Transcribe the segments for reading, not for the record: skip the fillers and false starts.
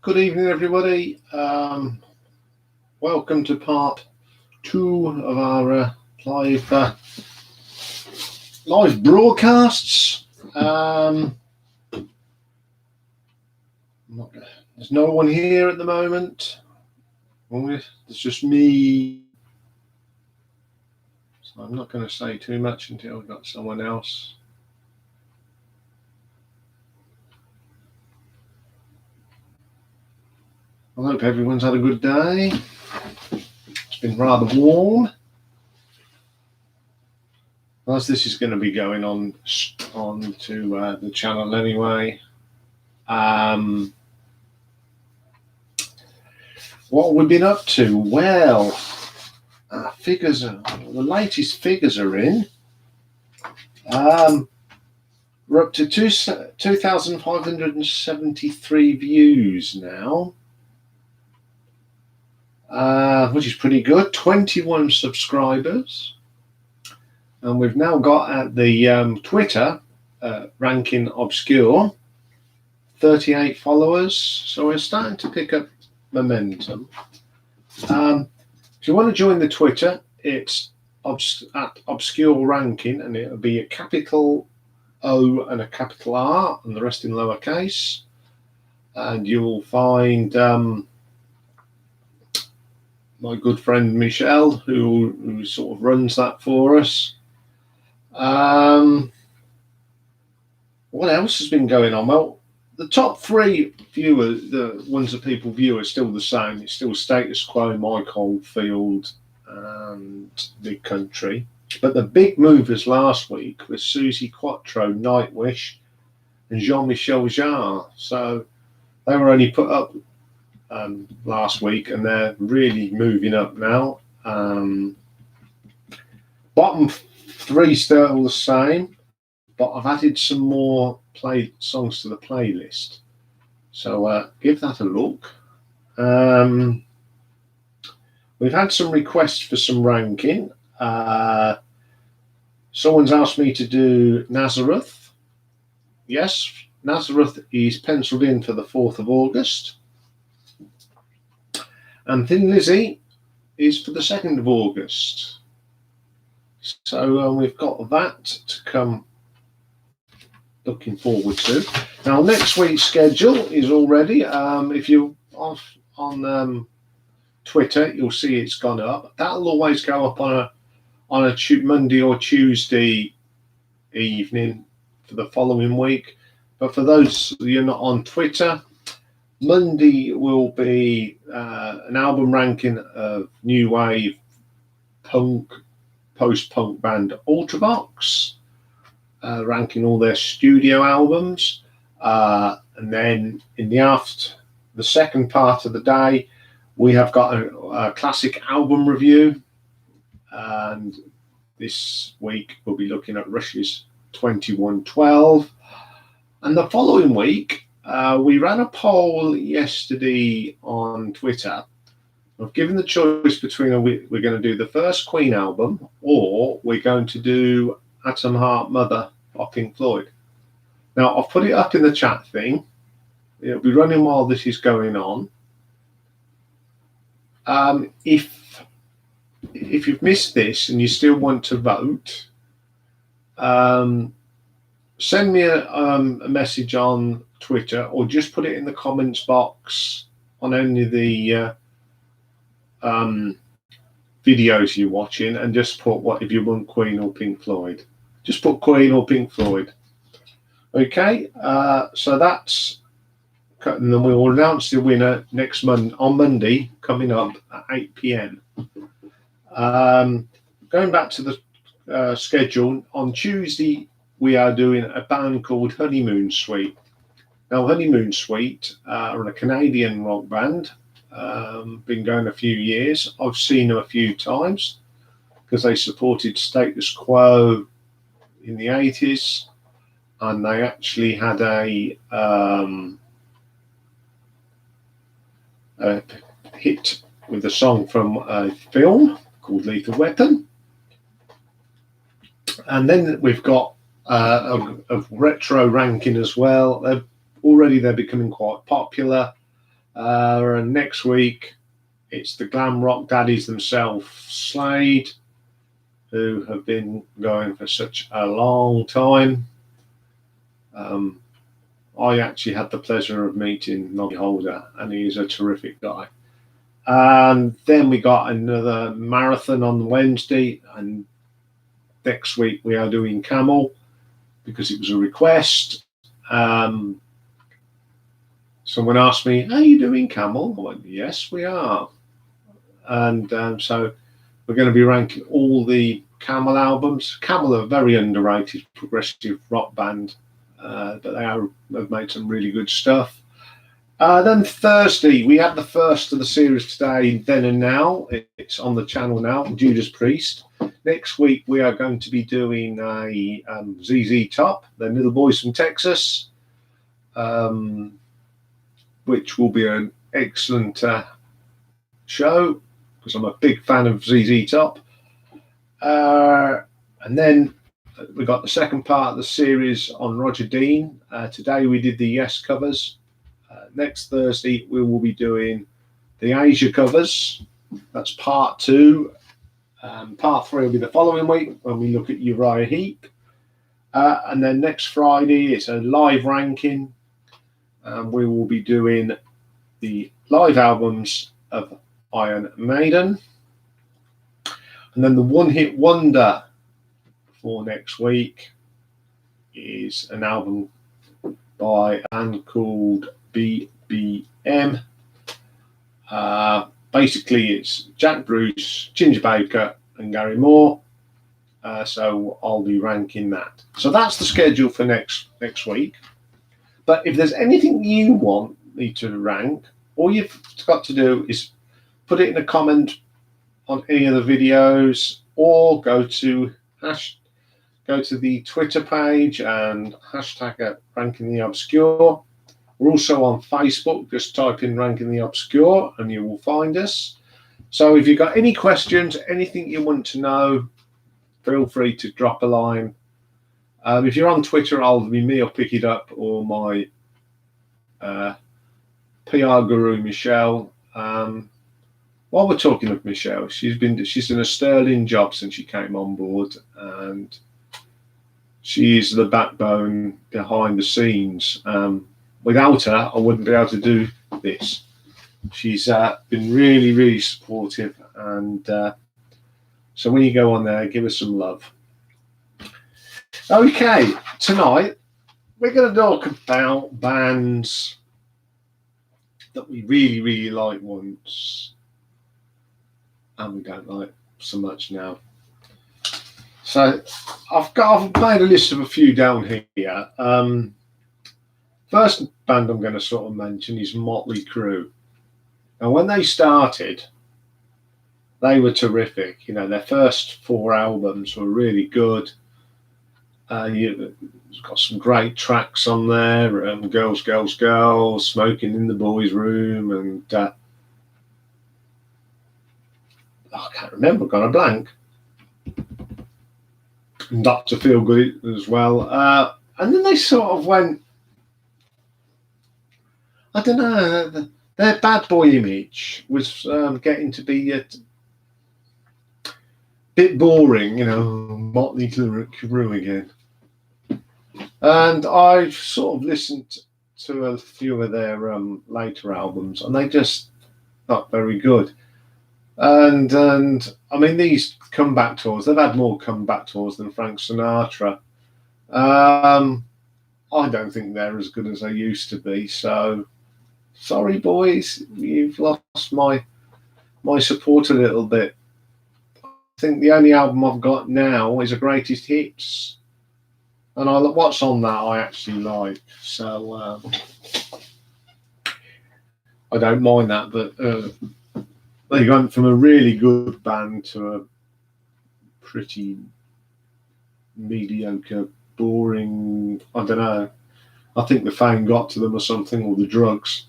Good evening, everybody. Welcome to part 2 of our live broadcasts. There's no one here at the moment. It's just me. So I'm not going to say too much until I've got someone else. I hope everyone's had a good day. It's been rather warm. As this is going to be going on to the channel anyway. What we've been up to? Well, the latest figures are in. We're up to 2,573 views now. Which is pretty good. 21 subscribers, and we've now got at the Twitter ranking obscure 38 followers. So we're starting to pick up momentum. If you want to join the Twitter, it's at obscure ranking, and it'll be a capital O and a capital R, and the rest in lowercase. And you'll find my good friend Michelle, who sort of runs that for us. What else has been going on? Well, the top 3 viewers, the ones that people view, are still the same. It's still Status Quo, Mike Oldfield, and Big Country. But the big movers last week were Susie Quattro, Nightwish, and Jean-Michel Jarre. So they were only put up last week, and they're really moving up now. Bottom 3 still the same, but I've added some more songs to the playlist, so give that a look. We've had some requests for some ranking. Someone's asked me to do Nazareth. Yes, Nazareth is penciled in for the 4th of August. And Thin Lizzy is for the 2nd of August. So we've got that to come, looking forward to. Now, next week's schedule is already, if you're on Twitter, you'll see it's gone up. That'll always go up on a Monday or Tuesday evening for the following week. But for those of you not on Twitter, Monday will be an album ranking of new wave punk, post-punk band Ultravox, ranking all their studio albums. And then in the second part of the day, we have got a classic album review. And this week we'll be looking at Rush's 2112. And the following week, we ran a poll yesterday on Twitter. I've given the choice between we're going to do the first Queen album, or we're going to do Atom Heart Mother by Pink Floyd. Now, I've put it up in the chat thing. It'll be running while this is going on. If you've missed this and you still want to vote, send me a message on Twitter, or just put it in the comments box on any of the videos you're watching, and just put what if you want Queen or Pink Floyd. Just put Queen or Pink Floyd. Okay, so that's, and then we will announce the winner on Monday, coming up at 8 p.m. Going back to the schedule, on Tuesday we are doing a band called Honeymoon Suite. Now, Honeymoon Suite are a Canadian rock band. Been going a few years. I've seen them a few times because they supported Status Quo in the 80s, and they actually had a hit with a song from a film called Lethal Weapon. And then we've got a retro ranking as well. They're becoming quite popular. And next week, it's the glam rock daddies themselves, Slade, who have been going for such a long time. I actually had the pleasure of meeting Nobby Holder, and he's a terrific guy. And then we got another marathon on Wednesday, and next week we are doing camel because it was a request. Someone asked me, "Are you doing camel?" I went, "Yes, we are." And so we're going to be ranking all the Camel albums. Camel are a very underrated progressive rock band, but they have made some really good stuff. Then Thursday, we had the first of the series today, Then and Now. It's on the channel now, Judas Priest. Next week, we are going to be doing a ZZ Top, the Little Boys from Texas, which will be an excellent show, because I'm a big fan of ZZ Top. And then we got the second part of the series on Roger Dean. Today we did the Yes covers. Next Thursday we will be doing the Asia covers. That's part 2. Part 3 will be the following week when we look at Uriah Heep. And then next Friday it's a live ranking. We will be doing the live albums of Iron Maiden. And then the one-hit wonder for next week is an album by a band called BBM. Basically, it's Jack Bruce, Ginger Baker, and Gary Moore. So I'll be ranking that. So that's the schedule for next week. But if there's anything you want me to rank, all you've got to do is put it in a comment on any of the videos, or go to the Twitter page and hashtag it Ranking the Obscure. We're also on Facebook. Just type in Ranking the Obscure and you will find us. So if you've got any questions, anything you want to know, feel free to drop a line. If you're on Twitter, I'll be me or pick it up, or my PR guru Michelle. While we're talking of Michelle, she's done a sterling job since she came on board, and she's the backbone behind the scenes. Without her, I wouldn't be able to do this. She's been really, really supportive, and so when you go on there, give us some love. Okay, tonight we're going to talk about bands that we really, really liked once, and we don't like so much now. So I've made a list of a few down here. First band I'm going to sort of mention is Motley Crue. Now, when they started, they were terrific. You know, their first 4 albums were really good. You've got some great tracks on there. Girls, Girls, Girls, Smoking in the Boys' Room, and I can't remember, I've gone a blank. Not to Feel Good as well. And then they sort of went, I don't know, their bad boy image was getting to be a bit boring, you know, Motley Crue again. And I've sort of listened to a few of their later albums, and they just not very good. And I mean, these comeback tours, they've had more comeback tours than Frank Sinatra. I don't think they're as good as they used to be. So, sorry, boys, you've lost my support a little bit. I think the only album I've got now is a Greatest Hits, and what's on that I actually like. So I don't mind that, but they went from a really good band to a pretty mediocre, boring. I don't know. I think the fame got to them or something, or the drugs.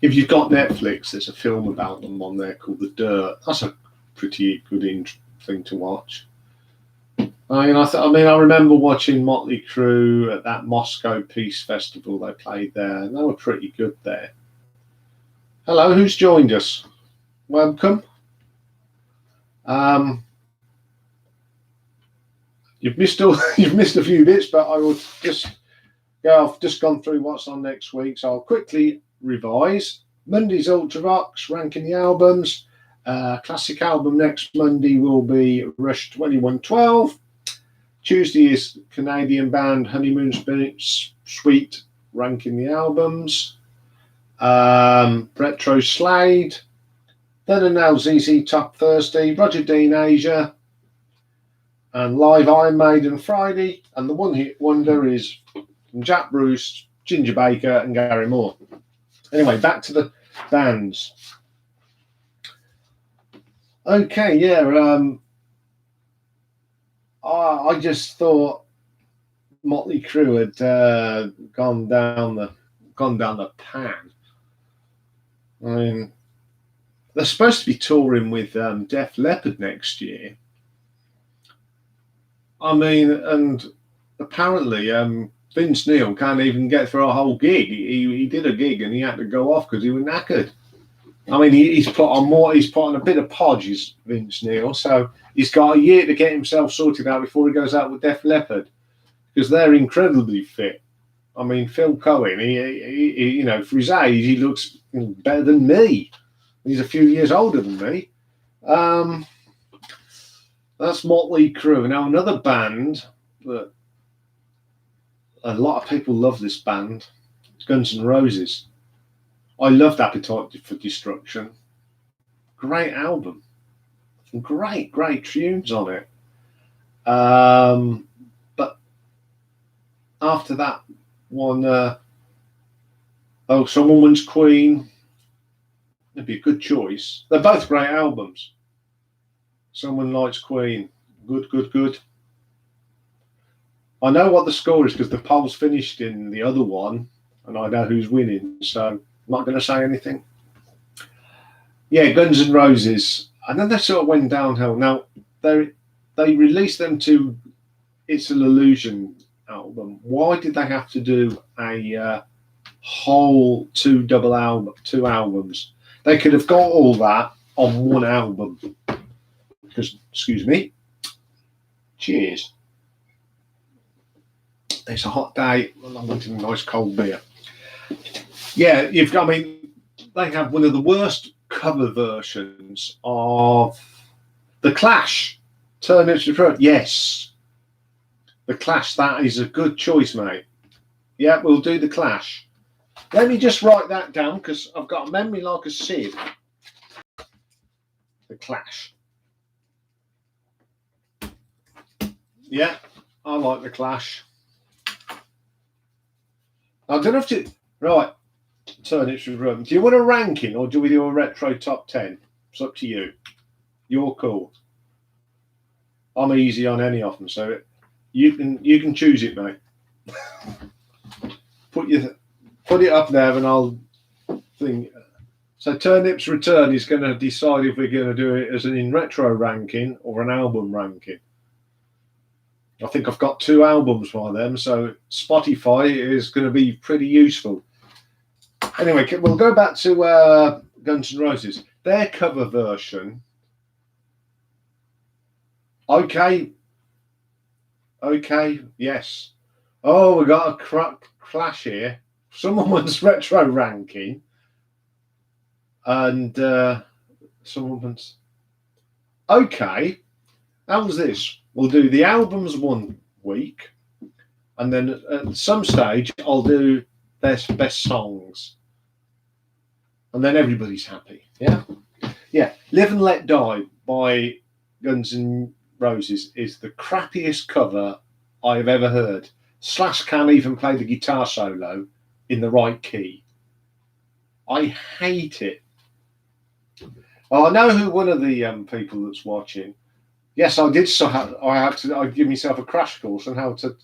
If you've got Netflix, there's a film about them on there called The Dirt. That's a pretty good thing to watch. I remember watching Motley Crue at that Moscow Peace Festival. They played there, and they were pretty good there. Hello, who's joined us? Welcome. You've missed a few bits, but I will just go. I've just gone through what's on next week, so I'll quickly revise. Monday's Ultravox ranking the albums. Classic album next Monday will be Rush 2112. Tuesday is Canadian band Honeymoon Suite ranking the albums. Retro Slade. Then and Now ZZ Top Thursday. Roger Dean Asia. And live Iron Maiden Friday. And the one hit wonder is from Jack Bruce, Ginger Baker, and Gary Moore. Anyway, back to the bands. Okay, yeah. I just thought Motley Crue had gone down the pan. I mean, they're supposed to be touring with Def Leppard next year. I mean, and apparently Vince Neil can't even get through a whole gig. He did a gig and he had to go off because he was knackered. I mean, he's put on a bit of podge, is Vince Neil, so he's got a year to get himself sorted out before he goes out with Def Leppard, because they're incredibly fit. I mean, Phil Cohen, he for his age, he looks better than me. He's a few years older than me. That's Motley Crue. Now, another band that a lot of people love, this band, Guns N' Roses. I loved Appetite for Destruction. Great album. Great tunes on it. But after that one, Someone Wants Queen. It'd be a good choice. They're both great albums. Someone Likes Queen. Good. I know what the score is because the polls finished in the other one, and I know who's winning, so I'm not going to say anything. Yeah, Guns N' Roses. And then they sort of went downhill. Now, they released them to It's an Illusion album. Why did they have to do a whole two albums? They could have got all that on one album. Because, excuse me, cheers. It's a hot day and I'm wanting a nice cold beer. Yeah, they have one of the worst cover versions of The Clash. Turn it to front. Yes. The Clash, that is a good choice, mate. Yeah, we'll do The Clash. Let me just write that down because I've got a memory like a sieve. The Clash. Yeah, I like The Clash. I don't have to. Right, turn it to room. Do you want a ranking or do we do a retro top 10? It's up to you. You're cool. I'm easy on any of them, so you can choose it, mate. Put it up there, and I'll think. So Turnip's Return is going to decide if we're going to do it as in retro ranking or an album ranking. I think I've got 2 albums by them, so Spotify is going to be pretty useful. Anyway, we'll go back to Guns N' Roses. Their cover version. Okay, yes. Oh, we got a clash here. Someone's retro ranking. And someone's... Okay, how's this? We'll do the albums one week, and then at some stage I'll do their best songs, and then everybody's happy. Yeah. Live and Let Die by Guns N' Roses is the crappiest cover I've ever heard. Slash can't even play the guitar solo in the right key. I hate it. Well, I know who one of the people that's watching. Yes, I did. So I give myself a crash course on how to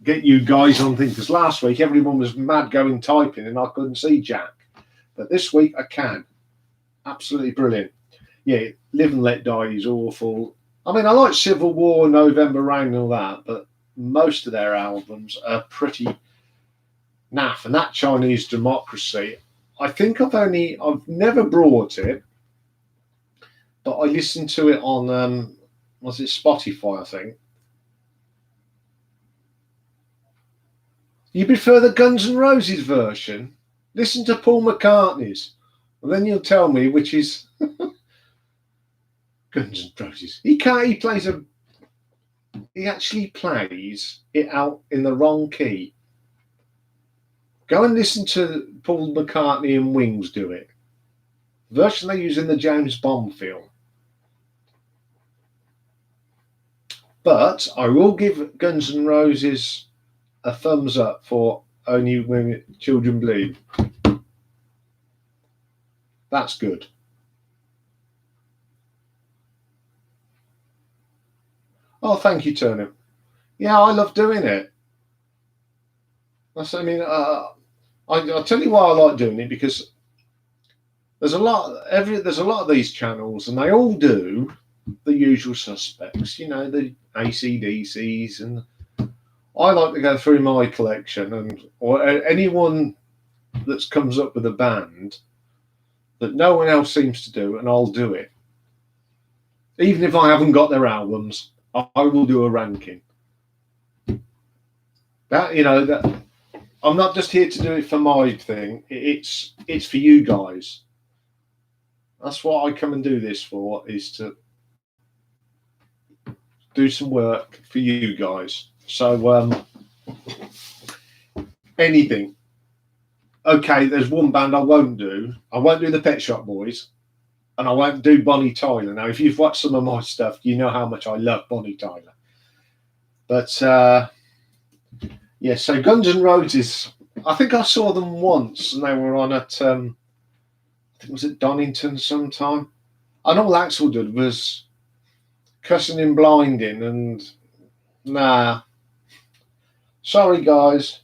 get you guys on things. Because last week everyone was mad going typing and I couldn't see Jack. But this week I can. Absolutely brilliant. Yeah, Live and Let Die is awful. I mean, I like Civil War, November Rain and all that, but most of their albums are pretty naff. And that Chinese Democracy, I think I've never brought it, but I listened to it on was it Spotify, I think. You prefer the Guns N' Roses version? Listen to Paul McCartney's, and then you'll tell me which is Guns N' Roses. He actually plays it out in the wrong key. Go and listen to Paul McCartney and Wings do it. The version they use in the James Bond film. But I will give Guns N' Roses a thumbs up for Only When Children Bleed. That's good. Oh, thank you, Turnip. Yeah, I love doing it. I'll tell you why I like doing it, because there's a lot of these channels, and they all do the usual suspects, the AC/DCs, and I like to go through my collection or anyone that comes up with a band that no one else seems to do, and I'll do it. Even if I haven't got their albums, I will do a ranking. That I'm not just here to do it for my thing. It's for you guys. That's what I come and do this for, is to do some work for you guys. So anything. Okay, there's one band I won't do. I won't do the Pet Shop Boys, and I won't do Bonnie Tyler. Now, if you've watched some of my stuff, you know how much I love Bonnie Tyler. But yeah, so Guns N' Roses, I think I saw them once, and they were on at, I think it was at Donington sometime. And all Axel did was cussing and blinding, and nah. Sorry, guys.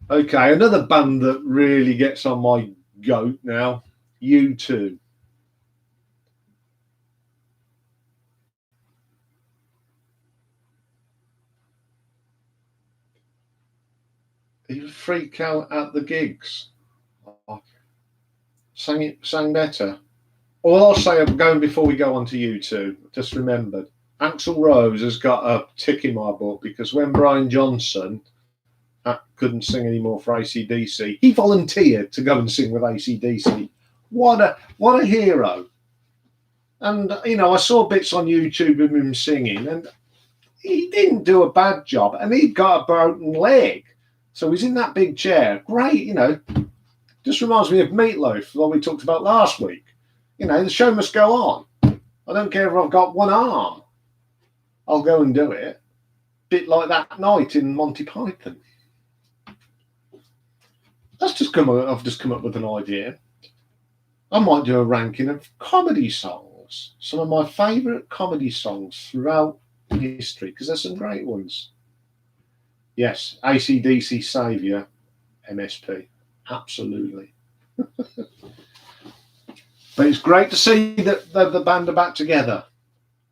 Okay, another band that really gets on my goat now, U2. You freak out at the gigs. Sang better. All I'll say, going before we go on to U2, just remembered, Axl Rose has got a tick in my book, because when Brian Johnson couldn't sing anymore for AC/DC, he volunteered to go and sing with AC/DC. What a hero. And I saw bits on YouTube of him singing, and he didn't do a bad job, and he'd got a broken leg, so he's in that big chair. Great. Just reminds me of Meatloaf, that we talked about last week. The show must go on. I don't care if I've got one arm, I'll go and do it. Bit like that night in Monty Python. I've just come up with an idea. I might do a ranking of comedy songs, some of my favourite comedy songs throughout history, because there's some great ones. Yes, AC/DC Saviour, MSP, absolutely. But it's great to see that the band are back together,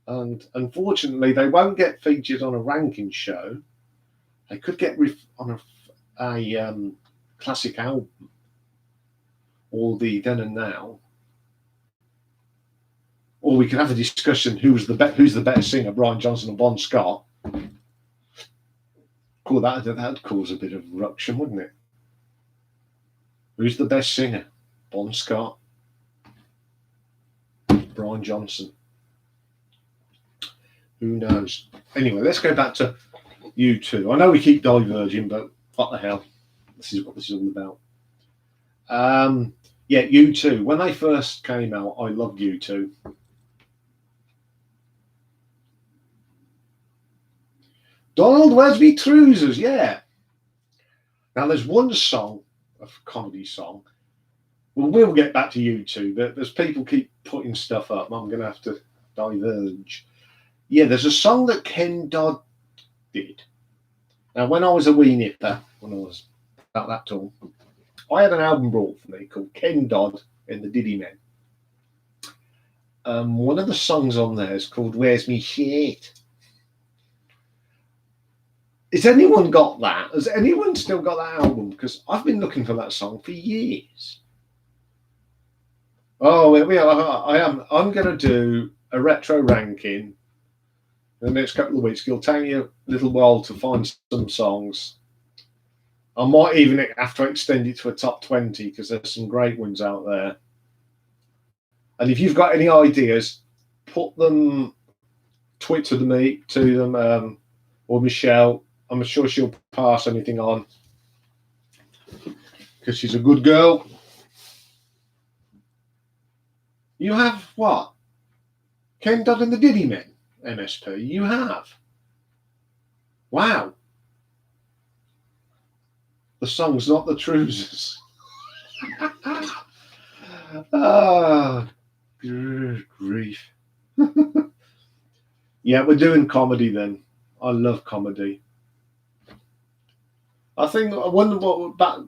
and unfortunately they won't get featured on a ranking show. They could get on a classic album, or the Then and Now, or we could have a discussion who's the better singer, Brian Johnson or Bon Scott. Cool, that'd cause a bit of ruction, wouldn't it? Who's the best singer, Bon Scott, Brian Johnson? Who knows? Anyway, let's go back to U2. I know we keep diverging, but what the hell? This is what this is all about. Yeah, U2. When they first came out, I loved U2. Donald Wesby Trousers, yeah. Now, there's one song, a comedy song. Well, we'll get back to U2, but there's people keep putting stuff up. I'm going to have to diverge. Yeah, there's a song that Ken Dodd did. Now, when I was a wee nipper, when I was about that tall, I had an album brought for me called Ken Dodd and the Diddy Men. One of the songs on there is called Where's Me Shit? Has anyone got that? Has anyone still got that album? Because I've been looking for that song for years. Oh, I am. I'm going to do a retro ranking in the next couple of weeks. It'll take me a little while to find some songs. I might even have to extend it to a top 20 because there's some great ones out there. And if you've got any ideas, put them, tweet to them, or Michelle. I'm sure she'll pass anything on because she's a good girl. You have what? Ken Dodd and the Diddy Men, MSP. You have. Wow. The song's not the Truesers. Ah, good grief. Yeah, we're doing comedy then. I love comedy. I think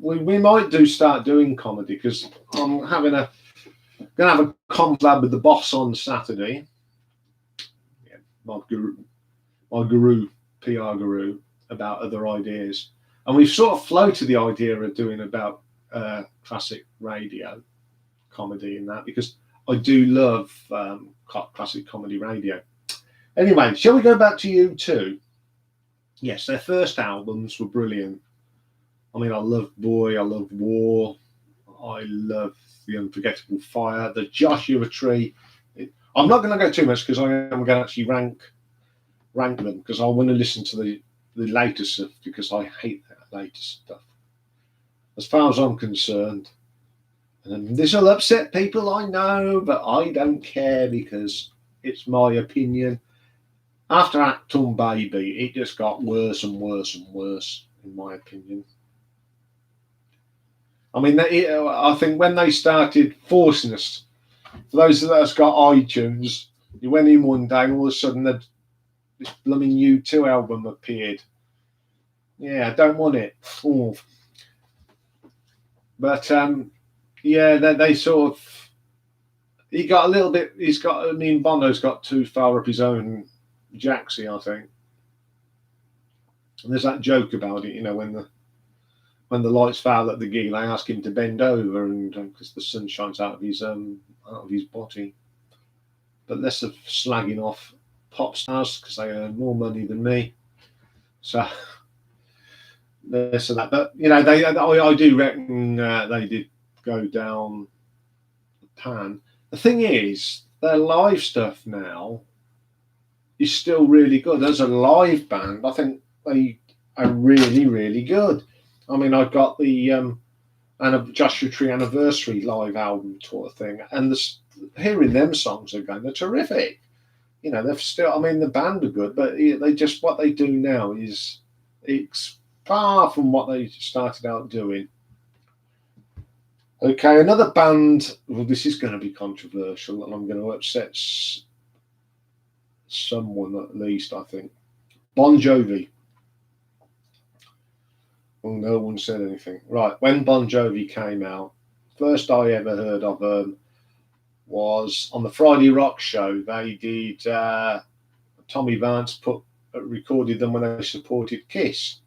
we might start doing comedy because I'm gonna have a confab with the boss on Saturday. Yeah, my guru, PR guru, about other ideas, and we've sort of floated the idea of doing about classic radio comedy in that because I do love classic comedy radio. Anyway, shall we go back to U2? Yes, their first albums were brilliant. I mean, I love Boy, I love War, I love The Unforgettable Fire, The Joshua Tree. I'm not going to go too much because I am going to actually rank them because I want to listen to the later stuff because I hate that later stuff. As far as I'm concerned, and this will upset people, I know, but I don't care because it's my opinion. After Acton Baby, it just got worse and worse and worse, in my opinion. I mean, I think when they started forcing us, for those that's got iTunes, you went in one day and all of a sudden this blooming U2 album appeared. Yeah, I don't want it. Oh. But yeah, they sort of, he got a little bit, Bono's got too far up his own jacksie, I think. And there's that joke about it, when the lights fail at the gig, they ask him to bend over, and because the sun shines out of his body. But less of slagging off pop stars because they earn more money than me. So less of that. But I do reckon they did go down the pan. The thing is, their live stuff now is still really good. As a live band, I think they are really, really good. I mean, I got the Joshua Tree Anniversary live album tour thing, and hearing them songs again, they're terrific. They're still, I mean, the band are good, but what they do now it's far from what they started out doing. Okay, another band, well, this is going to be controversial, and I'm going to upset someone at least, I think. Bon Jovi. Well, no one said anything. Right, when Bon Jovi came out, first I ever heard of them was on the Friday Rock Show. They did, Tommy Vance recorded them when they supported Kiss.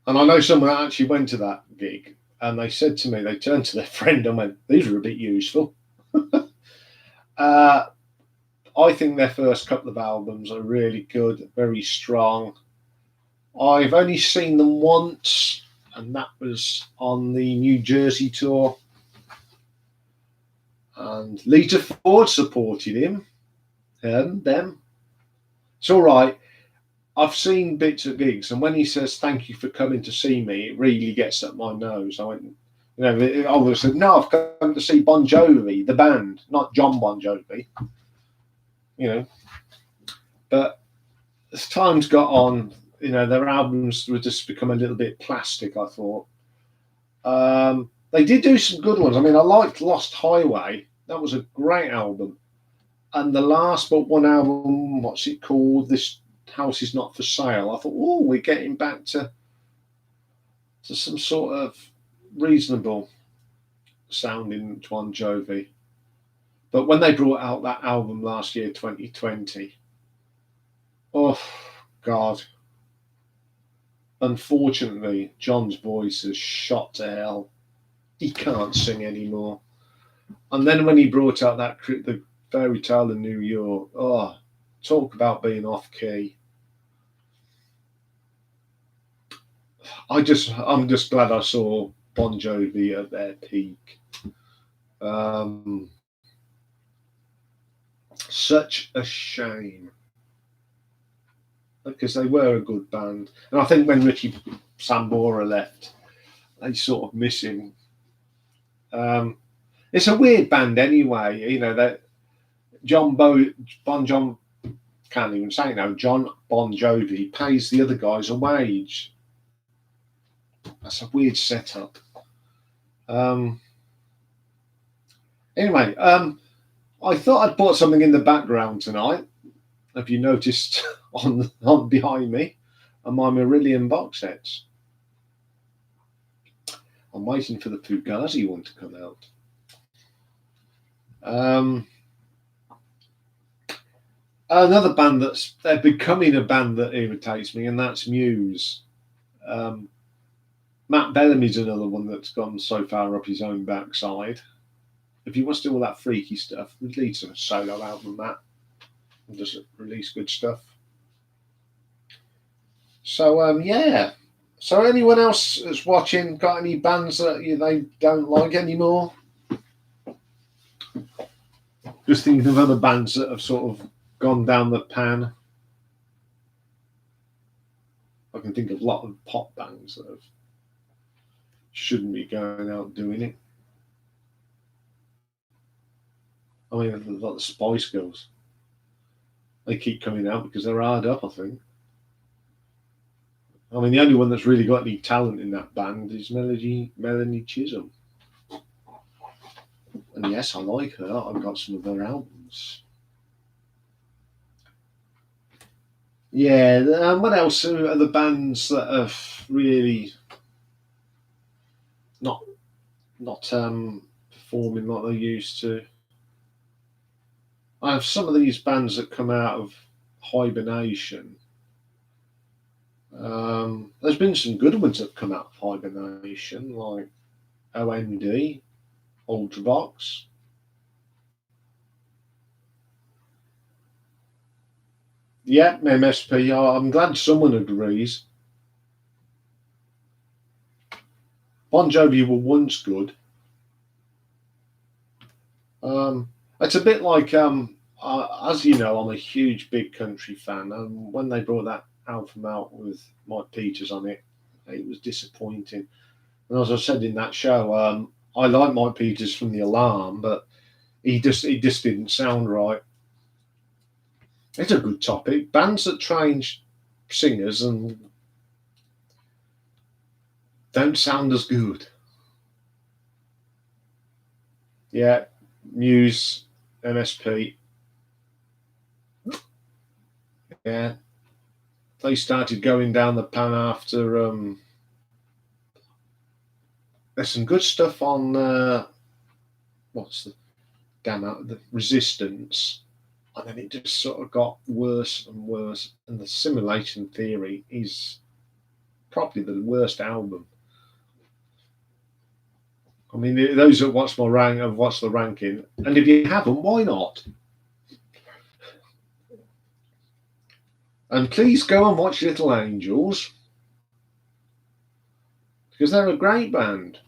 And I know someone actually went to that gig, and they said to me, they turned to their friend and went, "These are a bit useful." I think their first couple of albums are really good, very strong. I've only seen them once, and that was on the New Jersey tour. And Lita Ford supported him and them. It's all right. I've seen bits of gigs, and when he says "thank you for coming to see me," it really gets up my nose. I went, I would have said, "No, I've come to see Bon Jovi, the band, not John Bon Jovi." But as time's got on, their albums would just become a little bit plastic, I thought. They did do some good ones. I mean, I liked Lost Highway. That was a great album. And the last but one album, what's it called? This House Is Not For Sale. I thought, oh, we're getting back to some sort of reasonable sounding Bon Jovi. But when they brought out that album last year, 2020, oh God. Unfortunately, John's voice is shot to hell. He can't sing anymore. And then when he brought out the fairy tale in New York, oh, talk about being off key. I'm just glad I saw Bon Jovi at their peak. Such a shame, because they were a good band, and I think when Richie Sambora left, they sort of miss him. It's a weird band anyway, you know, that John Bon can't even say now. John Bon Jovi pays the other guys a wage. That's a weird setup. Anyway, I thought I'd put something in the background tonight. Have you noticed on behind me are my Marillion box sets? I'm waiting for the Fugazi one to come out. Another band they're becoming a band that irritates me, and that's Muse. Matt Bellamy's another one that's gone so far up his own backside. If he wants to do all that freaky stuff, release a solo album, Matt, and just release good stuff. So yeah. So anyone else that's watching got any bands that they don't like anymore? Just thinking of other bands that have sort of gone down the pan. I can think of a lot of pop bands that shouldn't be going out doing it. I mean, a lot of Spice Girls. They keep coming out because they're hard up, I think. I mean, the only one that's really got any talent in that band is Melanie Chisholm. And yes, I like her. I've got some of her albums. Yeah, what else are the bands that have really not performing like they used to? I have some of these bands that come out of hibernation. There's been some good ones that come out of hibernation, like OMD, Ultravox. Yeah, MSP. I'm glad someone agrees. Bon Jovi were once good. It's a bit like, as you know, I'm a huge Big Country fan, and when they brought that album out with Mike Peters on it, it was disappointing. And as I said in that show, I like Mike Peters from The Alarm, but he just didn't sound right. It's a good topic. Bands that train singers and don't sound as good. Yeah, Muse, MSP. Yeah, they started going down the pan after. There's some good stuff on. What's the Resistance, and then it just sort of got worse and worse. And the Simulation Theory is probably the worst album. I mean, those that watch my rank have watched the ranking, and if you haven't, why not? And please go and watch Little Angels, because they're a great band.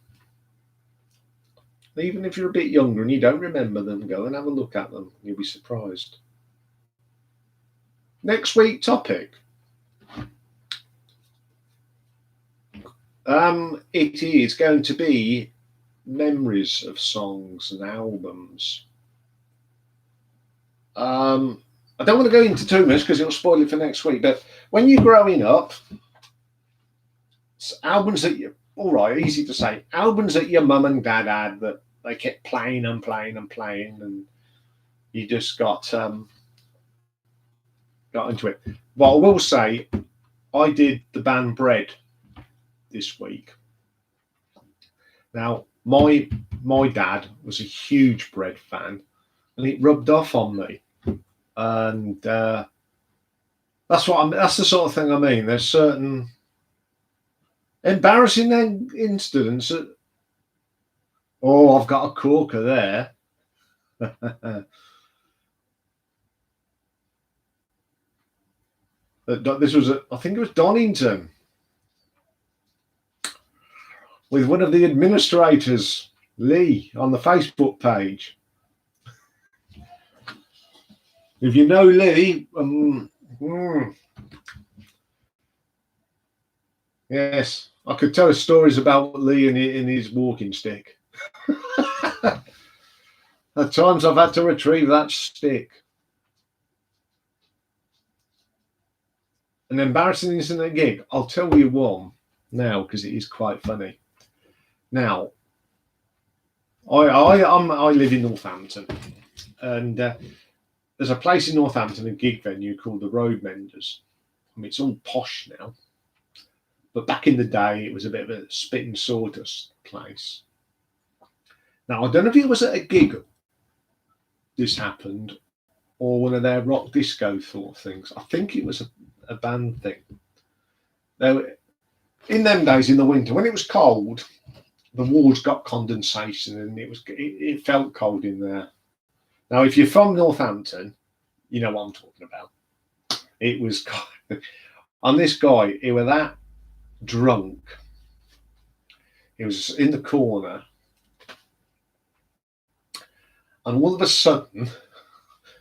Even if you're a bit younger and you don't remember them, go and have a look at them. You'll be surprised. Next week topic. It is going to be memories of songs and albums. I don't want to go into too much because it'll spoil it for next week. But when you're growing up, albums that you, all right, easy to say, albums that your mum and dad had that they kept playing and playing and playing, and you just got into it. Well, I will say, I did the band Bread this week. Now, my dad was a huge Bread fan, and it rubbed off on me. And That's that's the sort of thing I mean. There's certain embarrassing incidents that, oh, I've got a corker there. This was, I think it was Donington, with one of the administrators, Lee, on the Facebook page. If you know Lee, yes, I could tell stories about Lee in his walking stick. At times I've had to retrieve that stick. An embarrassing incident at a gig. I'll tell you one now because it is quite funny. Now, I live in Northampton, and there's a place in Northampton, a gig venue called the Road Menders. I mean, it's all posh now, but back in the day, it was a bit of a spit and sawdust place. Now, I don't know if it was at a gig this happened, or one of their rock disco sort of things. I think it was a band thing. Now, in them days, in the winter, when it was cold, the walls got condensation, and it felt cold in there. Now, if you're from Northampton, you know what I'm talking about. It was, and this guy, he was that drunk. He was in the corner, and all of a sudden,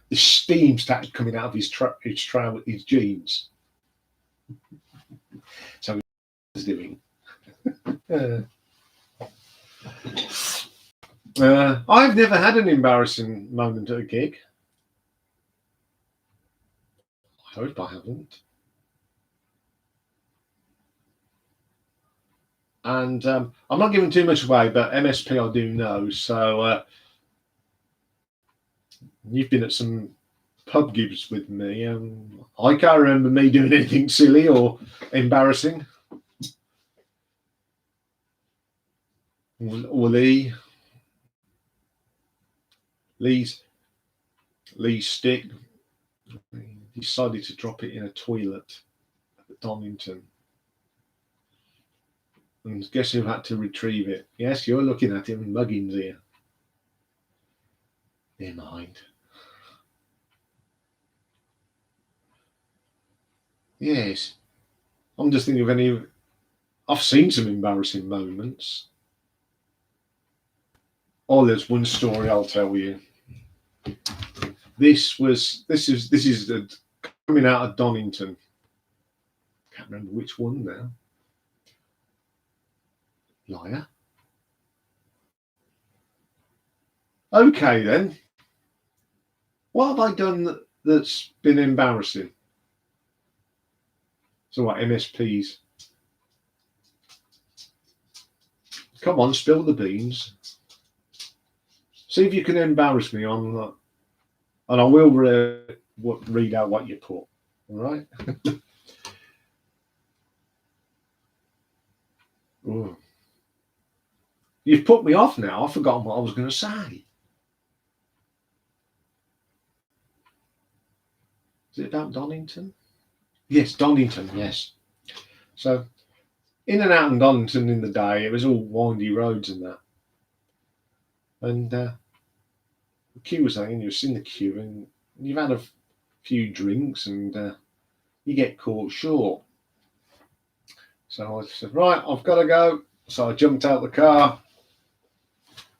the steam started coming out of his jeans. So he was doing. I've never had an embarrassing moment at a gig. I hope I haven't. And I'm not giving too much away, but MSP I do know. So you've been at some pub gigs with me. I can't remember me doing anything silly or embarrassing. Or Lee's stick. He decided to drop it in a toilet at Donington. And guess who had to retrieve it? Yes, you're looking at him, muggins here. Never mind. Yes. I'm just thinking of any. I've seen some embarrassing moments. Oh, there's one story I'll tell you. This is coming out of Donington. Can't remember which one now. Liar. Okay then. What have I done that's been embarrassing? So what, MSPs? Come on, spill the beans. See if you can embarrass me on that. And I will read out what you put. All right? You've put me off now. I've forgotten what I was going to say. Is it about Donington? Yes, Donington, yes. So, in and out of Donington in the day, it was all windy roads and that. And the queue was hanging, you're in the queue, and you've had a few drinks, and you get caught short. So I said, right, I've got to go. So I jumped out the car,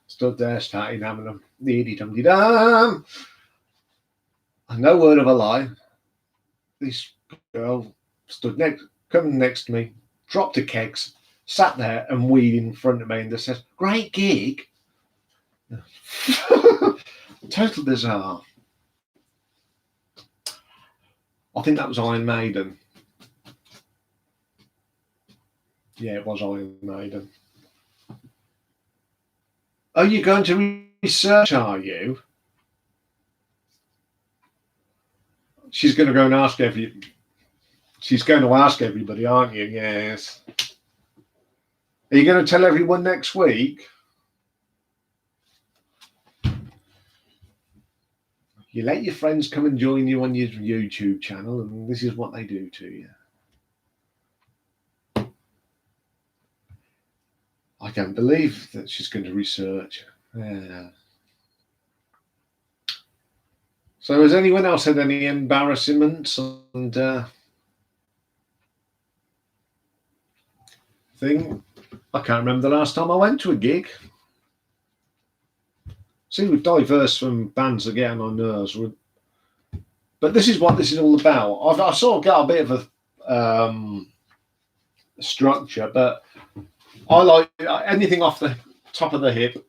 stood there, started having a dee-dee-dum-dee-dum. And no word of a lie, this girl coming next to me, dropped her kegs, sat there and weed in front of me, and just says, "Great gig." Total bizarre. I think that was Iron Maiden. Yeah, it was Iron Maiden. Are you going to research, are you? She's going to go and ask She's going to ask everybody, aren't you? Yes. Are you going to tell everyone next week? You let your friends come and join you on your YouTube channel, and this is what they do to you. I can't believe that she's going to research. Yeah. So has anyone else had any embarrassments and thing? I can't remember the last time I went to a gig. See, we've diverse from bands that get on my nerves. But this is what this is all about. I've sort of got a bit of a structure, but I like anything off the top of the hip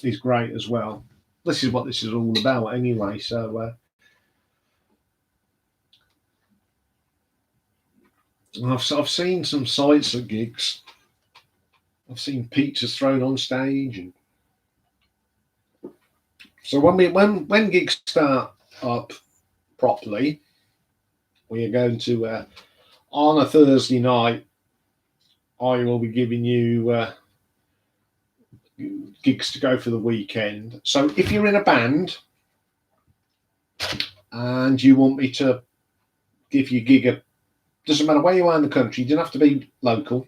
is great as well. This is what this is all about anyway. So I've seen some sights at gigs. I've seen pizzas thrown on stage, and so when gigs start up properly, we are going to on a Thursday night. I will be giving you gigs to go for the weekend. So if you're in a band and you want me to give you a gig, doesn't matter where you are in the country, you don't have to be local.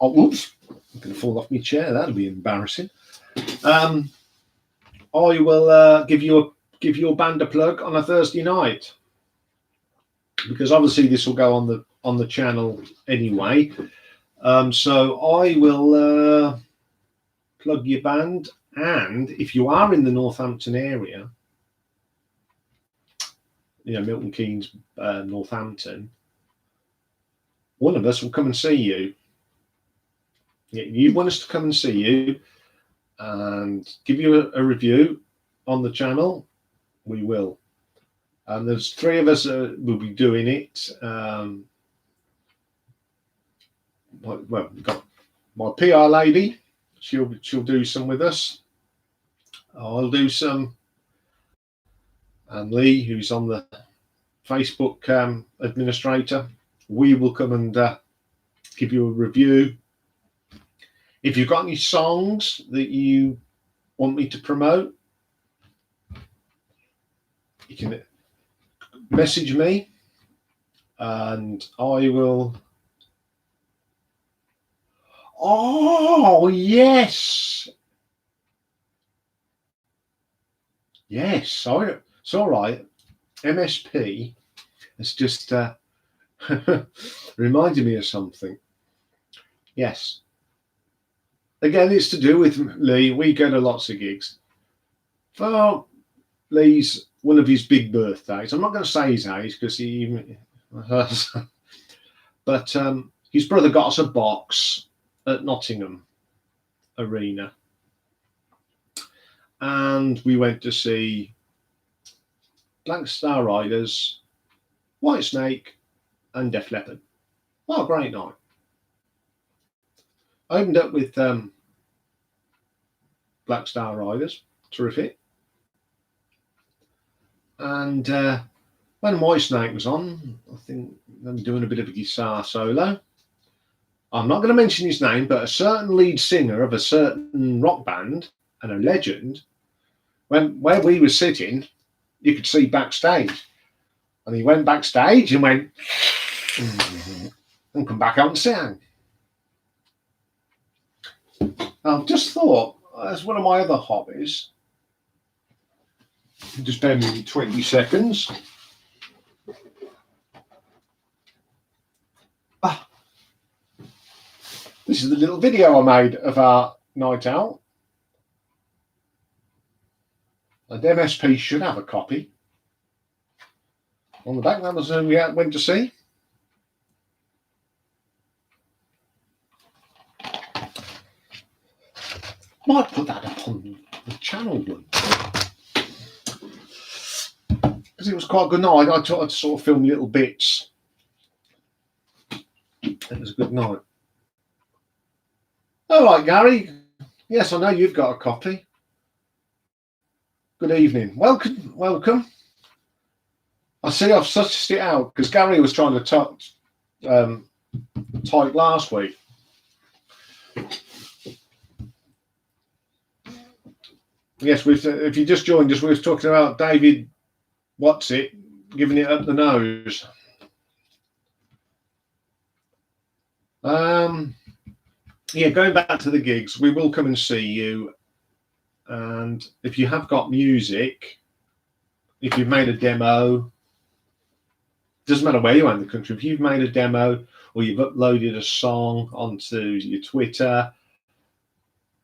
Oh, whoops, I'm going to fall off my chair. That'll be embarrassing. I will give your band a plug on a Thursday night, because obviously this will go on the channel anyway. So I will plug your band, and if you are in the Northampton area, you know, Milton Keynes, Northampton, one of us will come and see you. Yeah, you want us to come and see you and give you a review on the channel, we will. And there's 3 of us will be doing it. Well, we've got my PR lady. She'll do some with us. I'll do some. And Lee, who's on the Facebook administrator, we will come and give you a review. If you've got any songs that you want me to promote, you can message me and I will. Oh, yes. Yes, sorry. It's all right. MSP has just reminded me of something. Yes. Again, it's to do with Lee. We go to lots of gigs. For Lee's one of his big birthdays. I'm not going to say his age because he. But his brother got us a box at Nottingham Arena, and we went to see Black Star Riders, Whitesnake, and Def Leppard. What a great night! I opened up with Black Star Riders, terrific. And when Whitesnake was on, I think I'm doing a bit of a guitar solo. I'm not going to mention his name, but a certain lead singer of a certain rock band and a legend, where we were sitting, you could see backstage. And he went backstage and went, and come back out and sang. I've just thought, as one of my other hobbies, just bear with me 20 seconds. This is the little video I made of our night out. And MSP should have a copy. On the back, that was who we went to see. Might put that up on the channel one. Because it was quite a good night. I tried to sort of film little bits. It was a good night. All right, Gary. Yes, I know you've got a copy. Good evening. Welcome. Welcome. I see I've sussed it out because Gary was trying to type last week. Yes, if you just joined us, we were talking about David What's It giving it up the nose. Yeah, going back to the gigs, we will come and see you. And if you have got music, if you've made a demo, doesn't matter where you are in the country, if you've made a demo or you've uploaded a song onto your Twitter,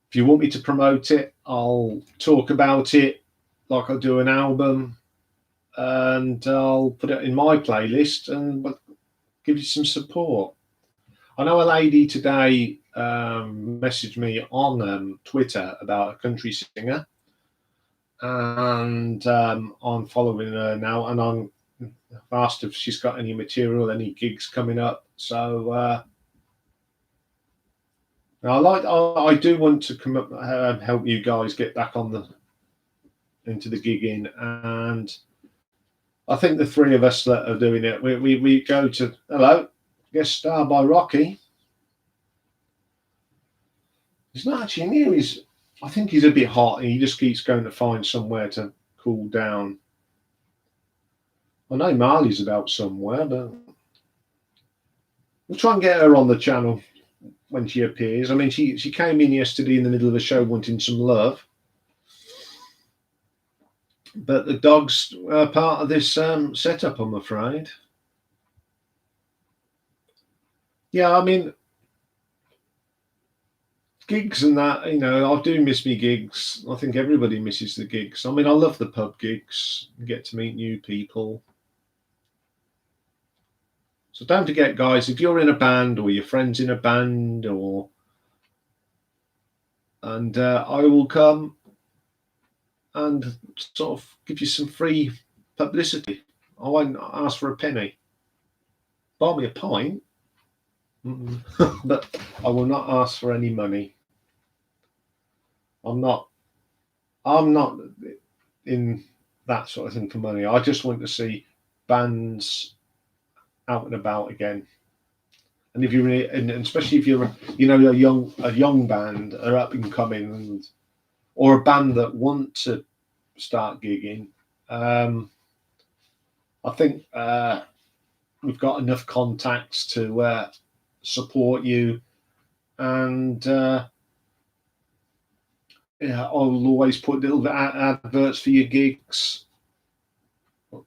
if you want me to promote it, I'll talk about it like I'll do an album, and I'll put it in my playlist and give you some support. I know a lady today messaged me on Twitter about a country singer, and I'm following her now, and I've asked if she's got any material, any gigs coming up. So I do want to come up, help you guys get back into the gigging, and I think the three of us that are doing it, we go to guest star by Rocky. He's not actually new. I think he's a bit hot, and he just keeps going to find somewhere to cool down. I know Marley's about somewhere, but we'll try and get her on the channel when she appears. I mean, she came in yesterday in the middle of the show wanting some love, but the dog's part of this setup, I'm afraid. Yeah, I mean, gigs and that, I do miss me gigs. I think everybody misses the gigs. I mean, I love the pub gigs. You get to meet new people. So don't forget, guys, if you're in a band or your friend's in a band, I will come and sort of give you some free publicity. I won't ask for a penny. Buy me a pint, but I will not ask for any money. I'm not in that sort of thing for money. I just want to see bands out and about again. And if you're, and especially if you're, a young band, are up and coming, or a band that want to start gigging, I think we've got enough contacts to support you, and I'll always put little adverts for your gigs,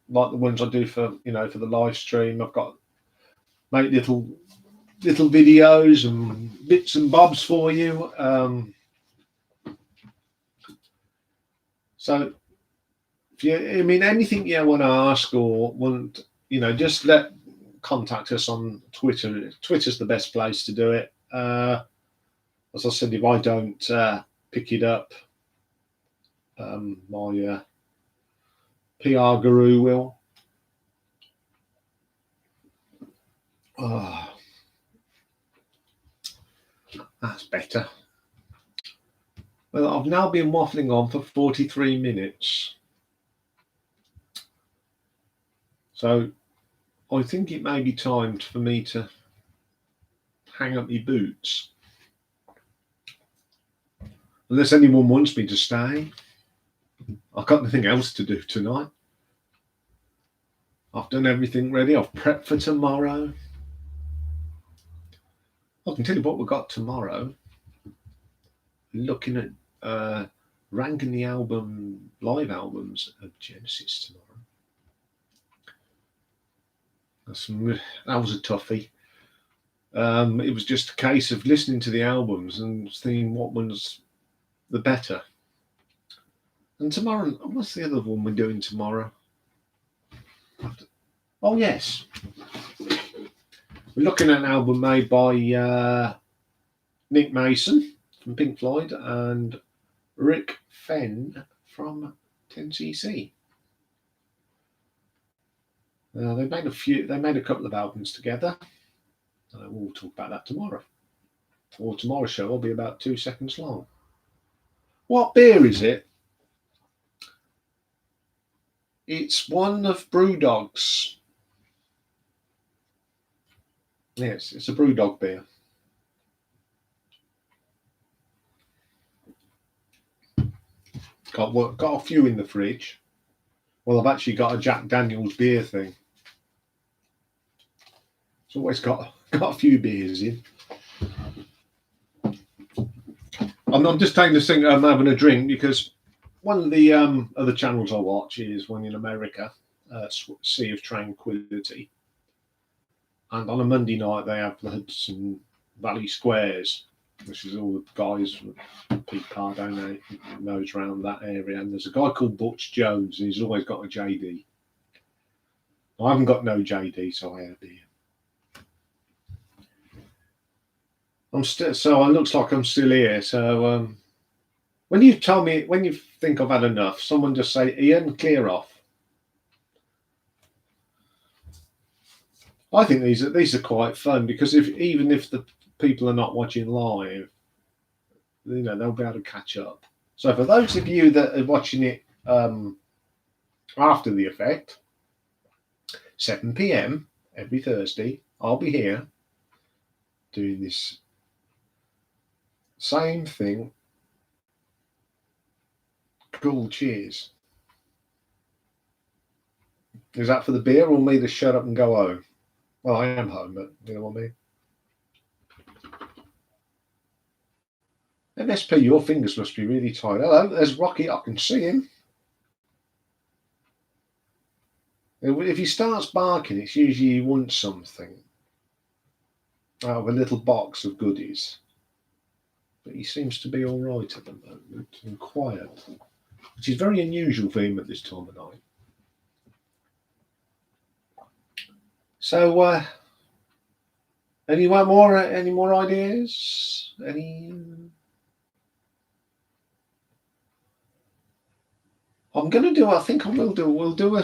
like the ones I do for the live stream. I've got make little videos and bits and bobs for you. So if anything you want to ask or want, just contact us on Twitter. Twitter's the best place to do it. As I said, if I don't pick it up, my PR guru will. Oh, that's better. Well, I've now been waffling on for 43 minutes. So I think it may be time for me to hang up my boots. Unless anyone wants me to stay. I've got nothing else to do tonight. I've done everything ready. I've prepped for tomorrow. I can tell you what we've got tomorrow. Looking at ranking the live albums of Genesis tomorrow. That was a toughie. It was just a case of listening to the albums and seeing what one's the better. And tomorrow, what's the other one we're doing tomorrow? Oh yes, we're looking at an album made by Nick Mason from Pink Floyd and Rick Fenn from 10cc. They made a couple of albums together. We'll talk about that tomorrow. Or tomorrow's show will be about 2 seconds long. What beer is it? It's one of Brewdog's. Yes, it's a Brewdog beer. Got a few in the fridge. Well, I've actually got a Jack Daniel's beer thing. It's always got a few beers in. I'm just taking this thing. I'm having a drink because one of the other channels I watch is one in America, Sea of Tranquility, and on a Monday night they have the Hudson Valley Squares, which is all the guys from Pete Pardo knows around that area. And there's a guy called Butch Jones, and he's always got a JD. I haven't got no JD, so I have beer. I'm still, so it looks like I'm still here. So when you think I've had enough, someone just say, Ian, clear off. I think these are quite fun because even if the people are not watching live, they'll be able to catch up. So for those of you that are watching it after the effect, 7 p.m. every Thursday, I'll be here doing this same thing. Cool, cheers. Is that for the beer or me to shut up and go home? Well, I am home, but you know what I mean? MSP, your fingers must be really tired. Hello, there's Rocky. I can see him. If he starts barking, it's usually he wants something out of a little box of goodies. But he seems to be all right at the moment and quiet, which is very unusual for him at this time of night. So, any more ideas? We'll do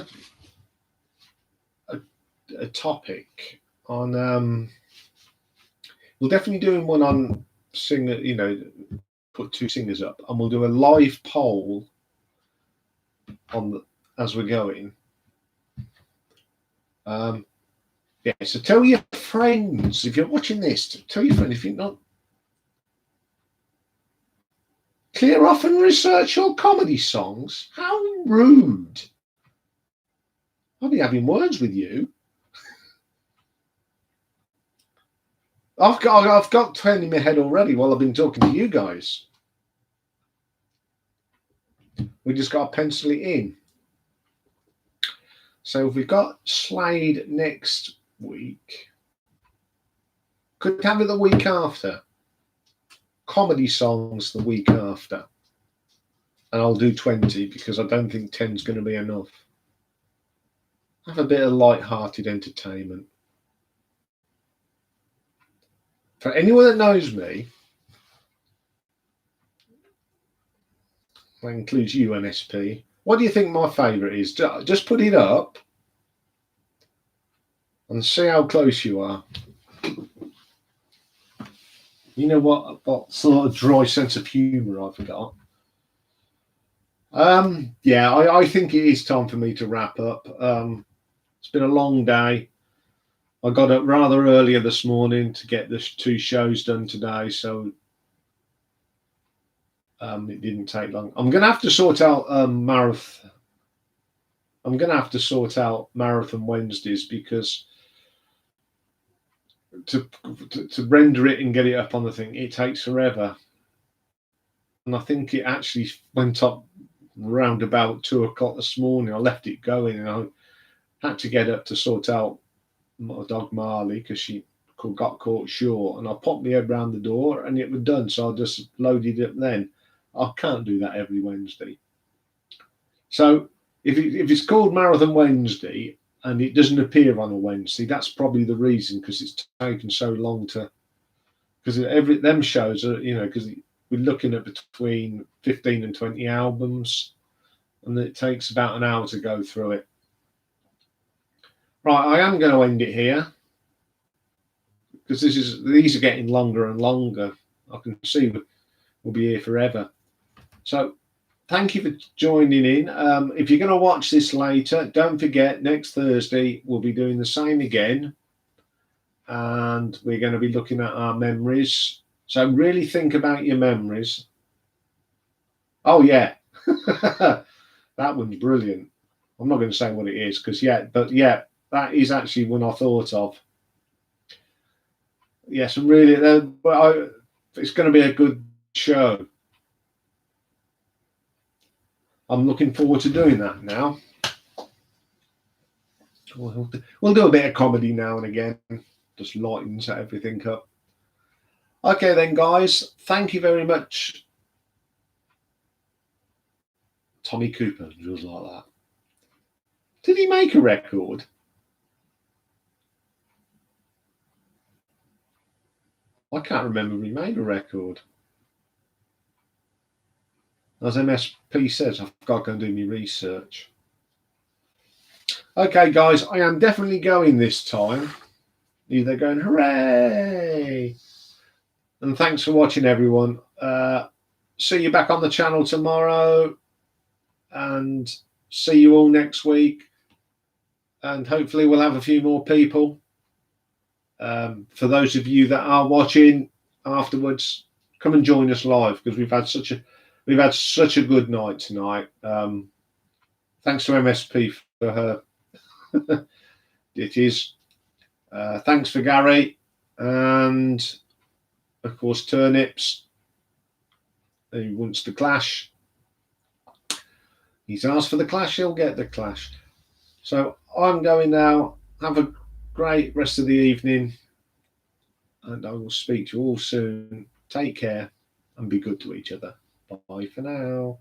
a topic on. We'll definitely do one on singer. Put two singers up, and we'll do a live poll as we're going. Yeah, so tell your friends if you're watching this. Tell your friends if you're not. Clear off and research your comedy songs. How rude! I'll be having words with you. I've got 20 in my head already while I've been talking to you guys. We just got to pencil it in. So if we've got Slade next week, could have it the week after. Comedy songs the week after. And I'll do 20 because I don't think 10 is going to be enough. Have a bit of light-hearted entertainment. For anyone that knows me, that includes you, NSP, what do you think my favourite is? Just put it up and see how close you are. You know what sort of dry sense of humour I've got. Yeah, I think it is time for me to wrap up. It's been a long day. I got up rather earlier this morning to get the 2 shows done today, so it didn't take long. I'm going to have to sort out marathon. I'm going to have to sort out Marathon Wednesdays because to render it and get it up on the thing, it takes forever. And I think it actually went up round about 2 o'clock this morning. I left it going and I had to get up to sort out my dog Marley because she got caught short, and I popped my head round the door and it was done. So I just loaded it then. I can't do that every Wednesday. So if it's called Marathon Wednesday and it doesn't appear on a Wednesday, that's probably the reason, because it's taken so long to. Because them shows are, because we're looking at between 15 and 20 albums, and it takes about an hour to go through it. Right, I am going to end it here because these are getting longer and longer. I can see we'll be here forever. So thank you for joining in. If you're going to watch this later, don't forget next Thursday we'll be doing the same again, and we're going to be looking at our memories. So really think about your memories. Oh yeah, That one's brilliant. I'm not going to say what it is because but that is actually one I thought of. Yes, I'm really. It's going to be a good show. I'm looking forward to doing that now. We'll do a bit of comedy now and again, just lightens everything up. Okay then, guys. Thank you very much. Tommy Cooper, just like that. Did he make a record? I can't remember he made a record. As MSP says, I've got to go and do my research. Okay, guys, I am definitely going this time. They're going, hooray! And thanks for watching, everyone. See you back on the channel tomorrow. And see you all next week. And hopefully we'll have a few more people. For those of you that are watching afterwards, come and join us live because we've had such a good night tonight. Thanks to MSP for her. It is. Thanks for Gary, and of course Turnips. He wants the clash. He's asked for the clash. He'll get the clash. So I'm going now. Have a great rest of the evening, and I will speak to you all soon. Take care and be good to each other. Bye for now.